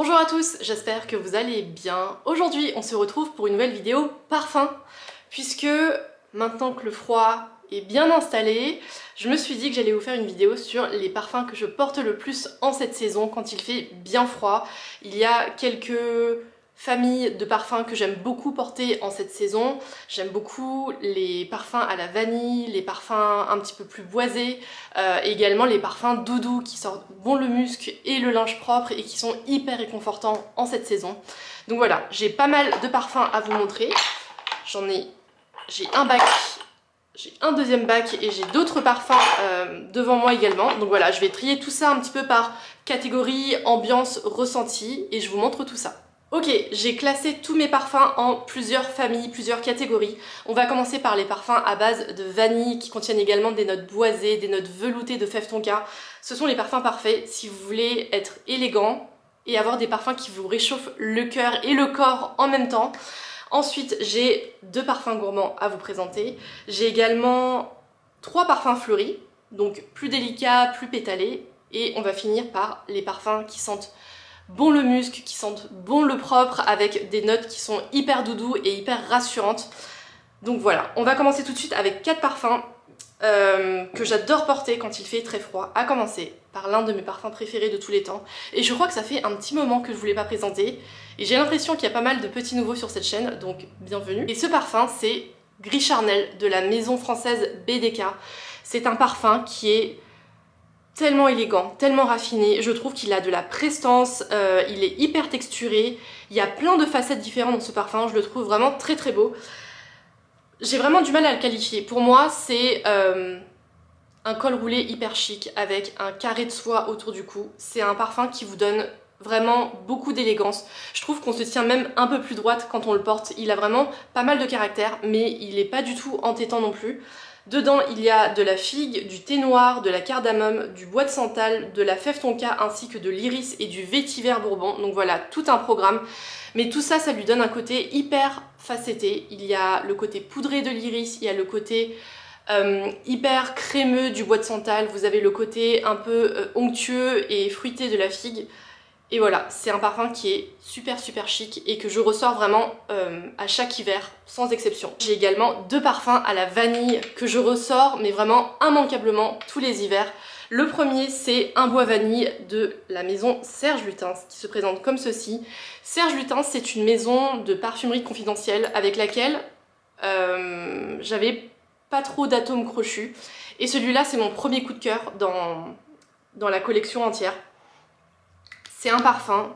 Bonjour à tous, j'espère que vous allez bien. Aujourd'hui, on se retrouve pour une nouvelle vidéo parfum, puisque maintenant que le froid est bien installé, je me suis dit que j'allais vous faire une vidéo sur les parfums que je porte le plus en cette saison quand il fait bien froid. Il y a quelques familles de parfums que j'aime beaucoup porter en cette saison. J'aime beaucoup les parfums à la vanille, les parfums un petit peu plus boisés, et également les parfums doudous qui sortent bon le musc et le linge propre et qui sont hyper réconfortants en cette saison. Donc voilà, j'ai pas mal de parfums à vous montrer. J'ai un bac, j'ai un deuxième bac et j'ai d'autres parfums devant moi également. Donc voilà, je vais trier tout ça un petit peu par catégorie, ambiance, ressenti et je vous montre tout ça. Ok, j'ai classé tous mes parfums en plusieurs familles, plusieurs catégories. On va commencer par les parfums à base de vanille qui contiennent également des notes boisées, des notes veloutées de fève tonka. Ce sont les parfums parfaits si vous voulez être élégant et avoir des parfums qui vous réchauffent le cœur et le corps en même temps. Ensuite, j'ai deux parfums gourmands à vous présenter. J'ai également trois parfums fleuris, donc plus délicats, plus pétalés. Et on va finir par les parfums qui sentent bon le musc, qui sentent bon le propre, avec des notes qui sont hyper doudou et hyper rassurantes. Donc voilà, on va commencer tout de suite avec 4 parfums que j'adore porter quand il fait très froid. À commencer par l'un de mes parfums préférés de tous les temps. Et je crois que ça fait un petit moment que je ne vous l'ai pas présenté. Et j'ai l'impression qu'il y a pas mal de petits nouveaux sur cette chaîne, donc bienvenue. Et ce parfum, c'est Gris Charnel de la maison française BDK. C'est un parfum qui est tellement élégant, tellement raffiné, je trouve qu'il a de la prestance, il est hyper texturé, il y a plein de facettes différentes dans ce parfum, je le trouve vraiment très très beau. J'ai vraiment du mal à le qualifier, pour moi c'est un col roulé hyper chic avec un carré de soie autour du cou, c'est un parfum qui vous donne vraiment beaucoup d'élégance. Je trouve qu'on se tient même un peu plus droite quand on le porte, il a vraiment pas mal de caractère mais il est pas du tout entêtant non plus. Dedans, il y a de la figue, du thé noir, de la cardamome, du bois de santal, de la fève tonka ainsi que de l'iris et du vétiver bourbon. Donc voilà, tout un programme. Mais tout ça, ça lui donne un côté hyper facetté. Il y a le côté poudré de l'iris, il y a le côté hyper crémeux du bois de santal. Vous avez le côté un peu onctueux et fruité de la figue. Et voilà, c'est un parfum qui est super chic et que je ressors vraiment à chaque hiver, sans exception. J'ai également deux parfums à la vanille que je ressors, mais vraiment immanquablement tous les hivers. Le premier, c'est un bois vanille de la maison Serge Lutens, qui se présente comme ceci. Serge Lutens, c'est une maison de parfumerie confidentielle avec laquelle j'avais pas trop d'atomes crochus. Et celui-là, c'est mon premier coup de cœur dans la collection entière. C'est un parfum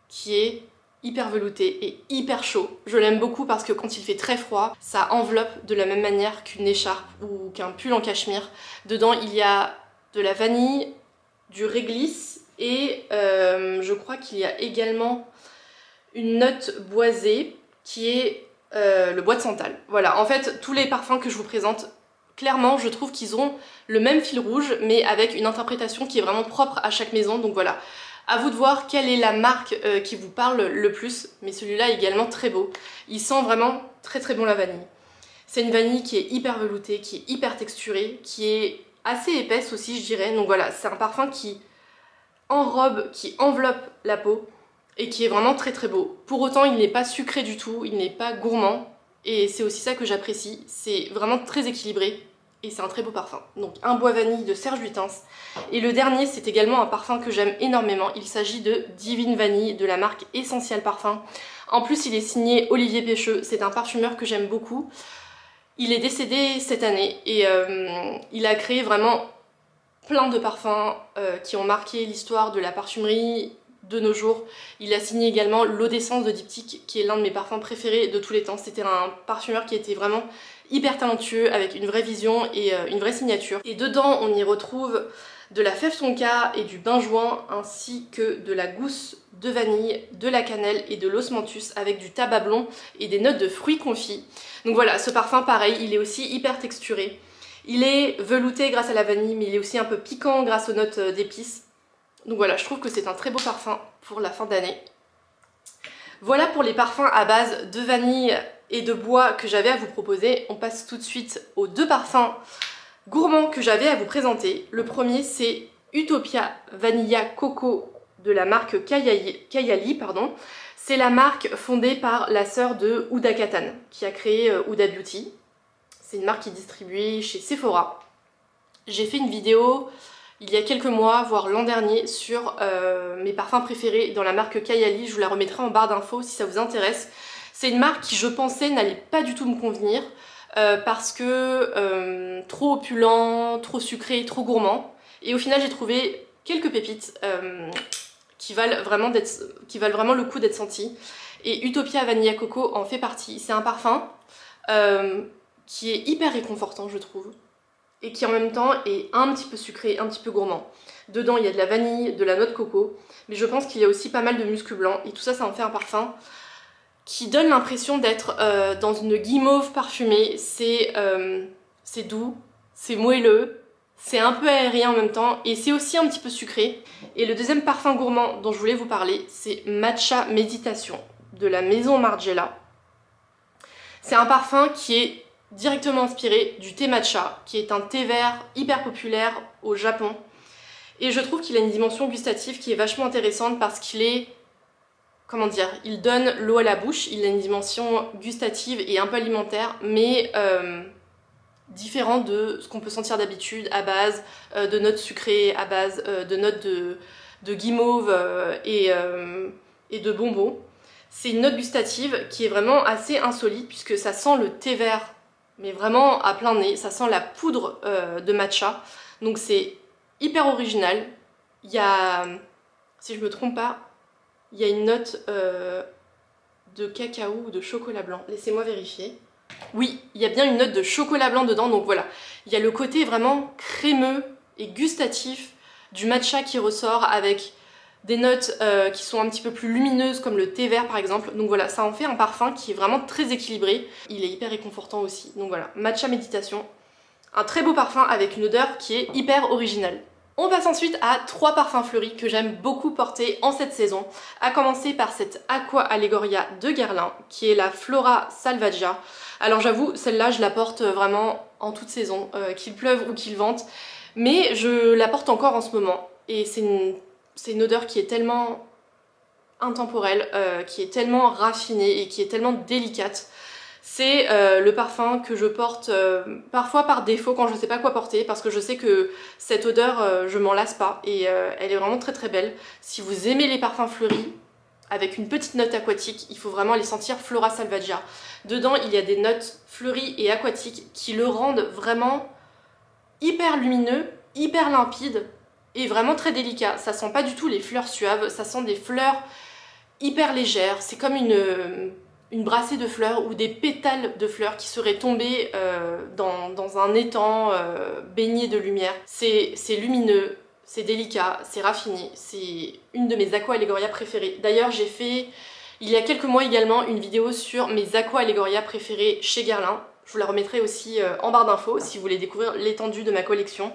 qui est hyper velouté et hyper chaud. Je l'aime beaucoup parce que quand il fait très froid, ça enveloppe de la même manière qu'une écharpe ou qu'un pull en cachemire. Dedans, il y a de la vanille, du réglisse et je crois qu'il y a également une note boisée qui est le bois de santal. Voilà, en fait, tous les parfums que je vous présente, clairement, je trouve qu'ils ont le même fil rouge, mais avec une interprétation qui est vraiment propre à chaque maison. Donc voilà. À vous de voir quelle est la marque qui vous parle le plus, mais celui-là est également très beau. Il sent vraiment très bon la vanille. C'est une vanille qui est hyper veloutée, qui est hyper texturée, qui est assez épaisse aussi je dirais. Donc voilà, c'est un parfum qui enrobe, qui enveloppe la peau et qui est vraiment très beau. Pour autant, il n'est pas sucré du tout, il n'est pas gourmand et c'est aussi ça que j'apprécie. C'est vraiment très équilibré. Et c'est un très beau parfum. Donc un bois vanille de Serge Lutens. Et le dernier, c'est également un parfum que j'aime énormément. Il s'agit de Divine Vanille de la marque Essentiel Parfum. En plus, il est signé Olivier Pécheux. C'est un parfumeur que j'aime beaucoup. Il est décédé cette année et il a créé vraiment plein de parfums qui ont marqué l'histoire de la parfumerie de nos jours. Il a signé également l'eau d'essence de Diptyque, qui est l'un de mes parfums préférés de tous les temps. C'était un parfumeur qui était vraiment hyper talentueux, avec une vraie vision et une vraie signature. Et dedans, on y retrouve de la fève tonka et du benjoin, ainsi que de la gousse de vanille, de la cannelle et de l'osmanthus, avec du tabac blond et des notes de fruits confits. Donc voilà, ce parfum, pareil, il est aussi hyper texturé. Il est velouté grâce à la vanille, mais il est aussi un peu piquant grâce aux notes d'épices. Donc voilà, je trouve que c'est un très beau parfum pour la fin d'année. Voilà pour les parfums à base de vanille et de bois que j'avais à vous proposer. On passe tout de suite aux deux parfums gourmands que j'avais à vous présenter. Le premier, c'est Utopia Vanilla Coco de la marque Kayali, pardon. C'est la marque fondée par la sœur de Huda Kattan, qui a créé Huda Beauty. C'est une marque qui est distribuée chez Sephora. J'ai fait une vidéo il y a quelques mois, voire l'an dernier, sur mes parfums préférés dans la marque Kayali. Je vous la remettrai en barre d'infos si ça vous intéresse. C'est une marque qui, je pensais, n'allait pas du tout me convenir parce que trop opulent, trop sucré, trop gourmand. Et au final, j'ai trouvé quelques pépites qui valent vraiment le coup d'être senties. Et Utopia Vanilla Coco en fait partie. C'est un parfum qui est hyper réconfortant, je trouve, et qui en même temps est un petit peu sucré, un petit peu gourmand. Dedans, il y a de la vanille, de la noix de coco, mais je pense qu'il y a aussi pas mal de musc blanc, et tout ça, ça en fait un parfum qui donne l'impression d'être dans une guimauve parfumée. C'est doux, c'est moelleux, c'est un peu aérien en même temps, et c'est aussi un petit peu sucré. Et le deuxième parfum gourmand dont je voulais vous parler, c'est Matcha Méditation, de la maison Margiela. C'est un parfum qui est directement inspiré du thé matcha, qui est un thé vert hyper populaire au Japon. Et je trouve qu'il a une dimension gustative qui est vachement intéressante parce qu'il est, comment dire, il donne l'eau à la bouche, il a une dimension gustative et un peu alimentaire, mais différent de ce qu'on peut sentir d'habitude à base de notes sucrées, à base de notes de guimauve et de bonbons. C'est une note gustative qui est vraiment assez insolite puisque ça sent le thé vert, mais vraiment à plein nez, ça sent la poudre de matcha, donc c'est hyper original. Il y a, si je me trompe pas, il y a une note de cacao ou de chocolat blanc, laissez-moi vérifier. Oui, il y a bien une note de chocolat blanc dedans, donc voilà. Il y a le côté vraiment crémeux et gustatif du matcha qui ressort avec des notes qui sont un petit peu plus lumineuses comme le thé vert par exemple. Donc voilà, ça en fait un parfum qui est vraiment très équilibré. Il est hyper réconfortant aussi. Donc voilà, Matcha Méditation. Un très beau parfum avec une odeur qui est hyper originale. On passe ensuite à 3 parfums fleuris que j'aime beaucoup porter en cette saison. À commencer par cette Aqua Allegoria de Guerlain qui est la Flora Salvagia. Alors j'avoue, celle-là je la porte vraiment en toute saison, qu'il pleuve ou qu'il vente. Mais je la porte encore en ce moment. Et c'est une odeur qui est tellement intemporelle, qui est tellement raffinée et qui est tellement délicate. C'est le parfum que je porte parfois par défaut quand je ne sais pas quoi porter, parce que je sais que cette odeur, je m'en lasse pas et elle est vraiment très très belle. Si vous aimez les parfums fleuris, avec une petite note aquatique, il faut vraiment les sentir Flora Salvagia. Dedans, il y a des notes fleuries et aquatiques qui le rendent vraiment hyper lumineux, hyper limpide et vraiment très délicat. Ça sent pas du tout les fleurs suaves, ça sent des fleurs hyper légères. C'est comme une brassée de fleurs ou des pétales de fleurs qui seraient tombés dans un étang baigné de lumière. C'est lumineux, c'est délicat, c'est raffiné. C'est une de mes Aqua Allegoria préférées. D'ailleurs, j'ai fait il y a quelques mois également une vidéo sur mes Aqua Allegoria préférées chez Guerlain. Je vous la remettrai aussi en barre d'infos si vous voulez découvrir l'étendue de ma collection.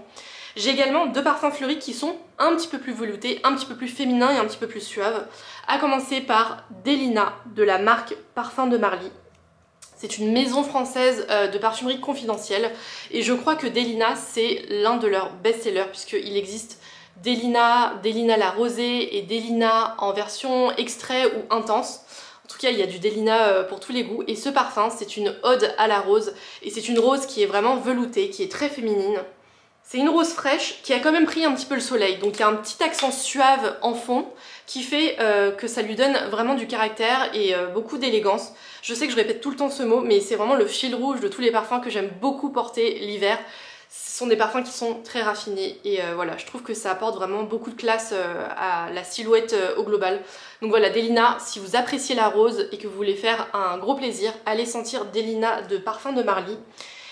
J'ai également 2 parfums fleuris qui sont un petit peu plus veloutés, un petit peu plus féminins et un petit peu plus suaves. À commencer par Delina de la marque Parfum de Marly. C'est une maison française de parfumerie confidentielle et je crois que Delina c'est l'un de leurs best-sellers puisqu'il existe Delina, Delina la rosée et Delina en version extrait ou intense. En tout cas, il y a du Delina pour tous les goûts et ce parfum c'est une ode à la rose et c'est une rose qui est vraiment veloutée, qui est très féminine. C'est une rose fraîche qui a quand même pris un petit peu le soleil, donc il y a un petit accent suave en fond qui fait que ça lui donne vraiment du caractère et beaucoup d'élégance. Je sais que je répète tout le temps ce mot, mais c'est vraiment le fil rouge de tous les parfums que j'aime beaucoup porter l'hiver. Ce sont des parfums qui sont très raffinés et voilà, je trouve que ça apporte vraiment beaucoup de classe à la silhouette au global. Donc voilà, Delina, si vous appréciez la rose et que vous voulez faire un gros plaisir, allez sentir Delina de Parfum de Marly.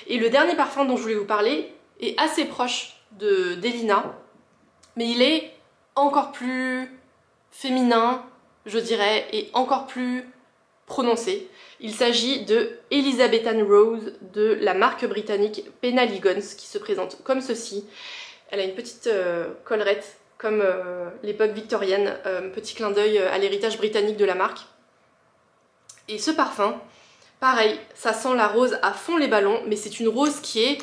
Et le dernier parfum dont je voulais vous parler est assez proche de Delina, mais il est encore plus féminin, je dirais, et encore plus prononcé. Il s'agit de Elizabethan Rose de la marque britannique Penhaligon's qui se présente comme ceci. Elle a une petite collerette comme l'époque victorienne, petit clin d'œil à l'héritage britannique de la marque. Et ce parfum, pareil, ça sent la rose à fond les ballons, mais c'est une rose qui est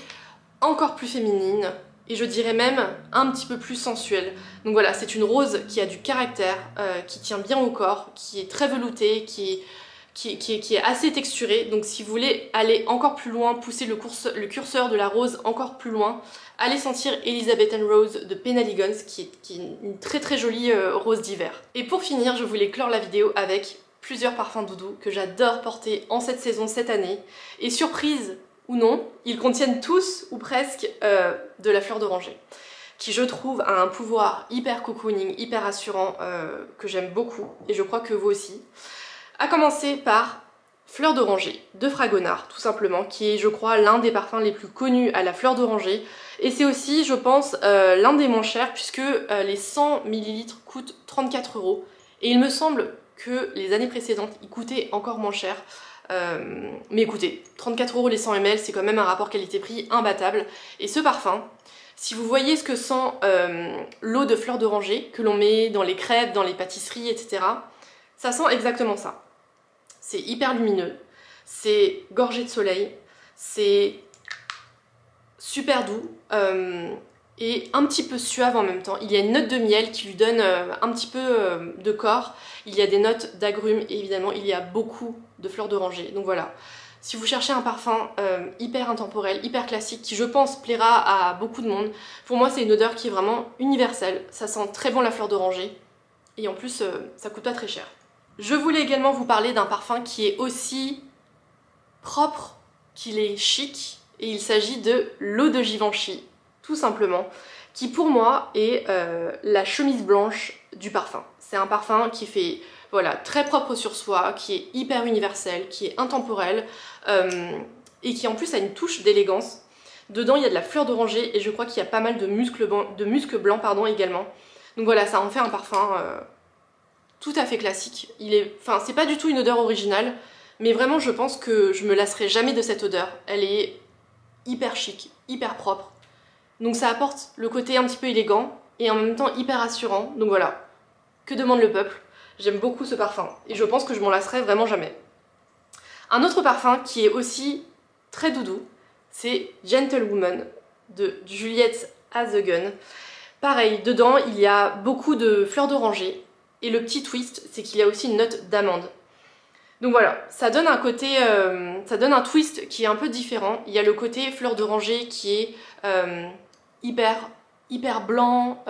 encore plus féminine, et je dirais même un petit peu plus sensuelle. Donc voilà, c'est une rose qui a du caractère, qui tient bien au corps, qui est très veloutée, qui est assez texturée. Donc si vous voulez aller encore plus loin, pousser le curseur de la rose encore plus loin, allez sentir Elizabeth Rose de Penhaligon's, qui est une très très jolie rose d'hiver. Et pour finir, je voulais clore la vidéo avec plusieurs parfums doudou que j'adore porter en cette saison, cette année. Et surprise ou non, ils contiennent tous ou presque de la fleur d'oranger, qui je trouve a un pouvoir hyper cocooning, hyper rassurant, que j'aime beaucoup, et je crois que vous aussi. À commencer par Fleur d'oranger de Fragonard, tout simplement, qui est je crois l'un des parfums les plus connus à la fleur d'oranger, et c'est aussi je pense l'un des moins chers, puisque les 100 ml coûtent 34 €, et il me semble que les années précédentes ils coûtaient encore moins cher. Mais écoutez, 34 € les 100 ml, c'est quand même un rapport qualité-prix imbattable. Et ce parfum, si vous voyez ce que sent l'eau de fleur d'oranger que l'on met dans les crêpes, dans les pâtisseries, etc., ça sent exactement ça. C'est hyper lumineux, c'est gorgé de soleil, c'est super doux et un petit peu suave en même temps. Il y a une note de miel qui lui donne un petit peu de corps. Il y a des notes d'agrumes et évidemment il y a beaucoup de fleurs d'oranger. Donc voilà, si vous cherchez un parfum hyper intemporel, hyper classique, qui je pense plaira à beaucoup de monde, pour moi c'est une odeur qui est vraiment universelle. Ça sent très bon la fleur d'oranger et en plus ça coûte pas très cher. Je voulais également vous parler d'un parfum qui est aussi propre qu'il est chic, et il s'agit de l'eau de Givenchy, tout simplement, qui pour moi est la chemise blanche du parfum. C'est un parfum qui fait voilà, très propre sur soi, qui est hyper universel, qui est intemporel, et qui en plus a une touche d'élégance. Dedans il y a de la fleur d'oranger et je crois qu'il y a pas mal de musc blanc pardon, également. Donc voilà, ça en fait un parfum tout à fait classique. Enfin, c'est pas du tout une odeur originale, mais vraiment je pense que je me lasserai jamais de cette odeur. Elle est hyper chic, hyper propre. Donc ça apporte le côté un petit peu élégant et en même temps hyper rassurant. Donc voilà, que demande le peuple? J'aime beaucoup ce parfum et je pense que je m'en lasserai vraiment jamais. Un autre parfum qui est aussi très doudou, c'est Gentlewoman de Juliette Hazegun. Pareil, dedans il y a beaucoup de fleurs d'oranger. Et le petit twist, c'est qu'il y a aussi une note d'amande. Donc voilà, ça donne un côté, ça donne un twist qui est un peu différent. Il y a le côté fleur d'oranger qui est hyper blanc,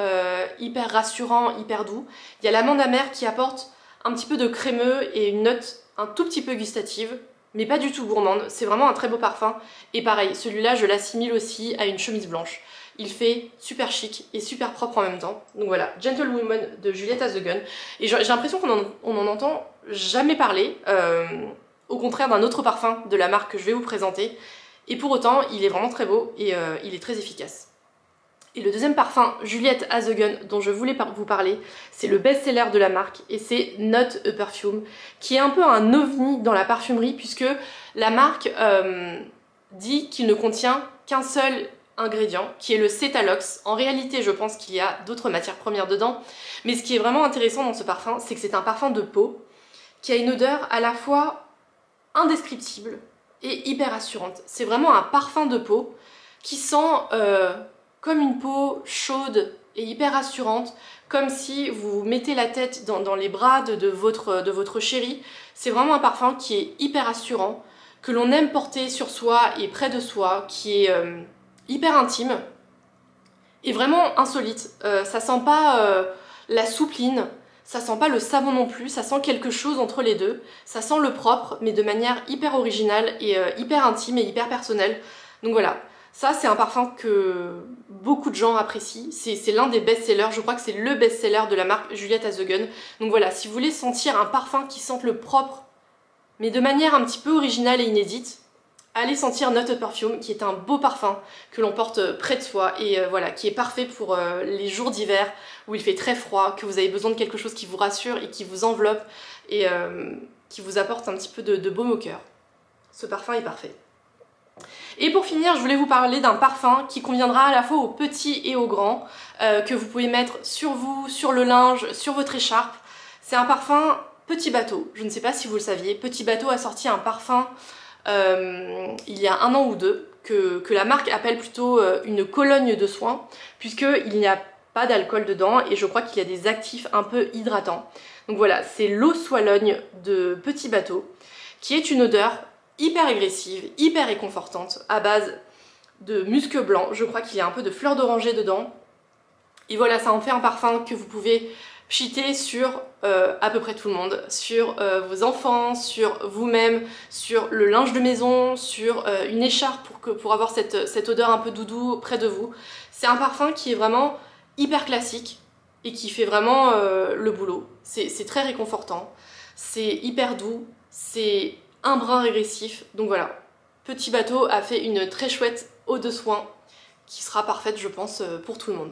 hyper rassurant, hyper doux. Il y a l'amande amère qui apporte un petit peu de crémeux et une note un tout petit peu gustative, mais pas du tout gourmande. C'est vraiment un très beau parfum. Et pareil, celui-là, je l'assimile aussi à une chemise blanche. Il fait super chic et super propre en même temps. Donc voilà, Gentlewoman de Juliette Hazegun. Et j'ai l'impression qu'on en entend jamais parler, au contraire d'un autre parfum de la marque que je vais vous présenter. Et pour autant, il est vraiment très beau et il est très efficace. Et le deuxième parfum, Juliette Hazegun, dont je voulais vous parler, c'est le best-seller de la marque et c'est Not a Perfume, qui est un peu un ovni dans la parfumerie puisque la marque dit qu'il ne contient qu'un seul ingrédient, qui est le cétalox. En réalité, je pense qu'il y a d'autres matières premières dedans, mais ce qui est vraiment intéressant dans ce parfum, c'est que c'est un parfum de peau qui a une odeur à la fois indescriptible et hyper rassurante. C'est vraiment un parfum de peau qui sent comme une peau chaude et hyper rassurante, comme si vous mettez la tête dans les bras de votre chéri. C'est vraiment un parfum qui est hyper rassurant, que l'on aime porter sur soi et près de soi, qui est hyper intime et vraiment insolite. Ça sent pas la soupline, ça sent pas le savon non plus, ça sent quelque chose entre les deux. Ça sent le propre mais de manière hyper originale et hyper intime et hyper personnelle. Donc voilà, ça c'est un parfum que beaucoup de gens apprécient. C'est l'un des best-sellers, je crois que c'est le best-seller de la marque Juliette Hazegun. Donc voilà, si vous voulez sentir un parfum qui sente le propre mais de manière un petit peu originale et inédite, allez sentir Not a Perfume, qui est un beau parfum que l'on porte près de soi et voilà, qui est parfait pour les jours d'hiver où il fait très froid, que vous avez besoin de quelque chose qui vous rassure et qui vous enveloppe et qui vous apporte un petit peu de baume au cœur. Ce parfum est parfait. Et pour finir, je voulais vous parler d'un parfum qui conviendra à la fois aux petits et aux grands, que vous pouvez mettre sur vous, sur le linge, sur votre écharpe. C'est un parfum Petit Bateau. Je ne sais pas si vous le saviez, Petit Bateau a sorti un parfum il y a 1 an ou 2 que la marque appelle plutôt une Cologne de soin, puisqu'il n'y a pas d'alcool dedans et je crois qu'il y a des actifs un peu hydratants. Donc voilà, c'est l'eau Soilogne de Petit Bateau, qui est une odeur hyper agressive, hyper réconfortante, à base de musc blanc. Je crois qu'il y a un peu de fleur d'oranger dedans. Et voilà, ça en fait un parfum que vous pouvez pchiter sur à peu près tout le monde, sur vos enfants, sur vous-même, sur le linge de maison, sur une écharpe pour avoir cette odeur un peu doudou près de vous. C'est un parfum qui est vraiment hyper classique et qui fait vraiment le boulot. C'est très réconfortant, c'est hyper doux, c'est un brin régressif. Donc voilà, Petit Bateau a fait une très chouette eau de soin qui sera parfaite, je pense, pour tout le monde.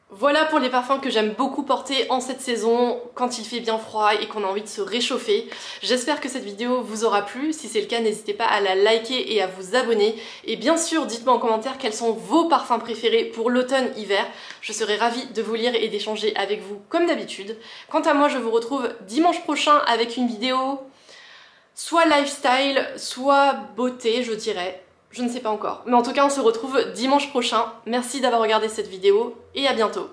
Voilà pour les parfums que j'aime beaucoup porter en cette saison, quand il fait bien froid et qu'on a envie de se réchauffer. J'espère que cette vidéo vous aura plu. Si c'est le cas, n'hésitez pas à la liker et à vous abonner. Et bien sûr, dites-moi en commentaire quels sont vos parfums préférés pour l'automne-hiver. Je serai ravie de vous lire et d'échanger avec vous comme d'habitude. Quant à moi, je vous retrouve dimanche prochain avec une vidéo soit lifestyle, soit beauté, je dirais. Je ne sais pas encore. Mais en tout cas, on se retrouve dimanche prochain. Merci d'avoir regardé cette vidéo et à bientôt.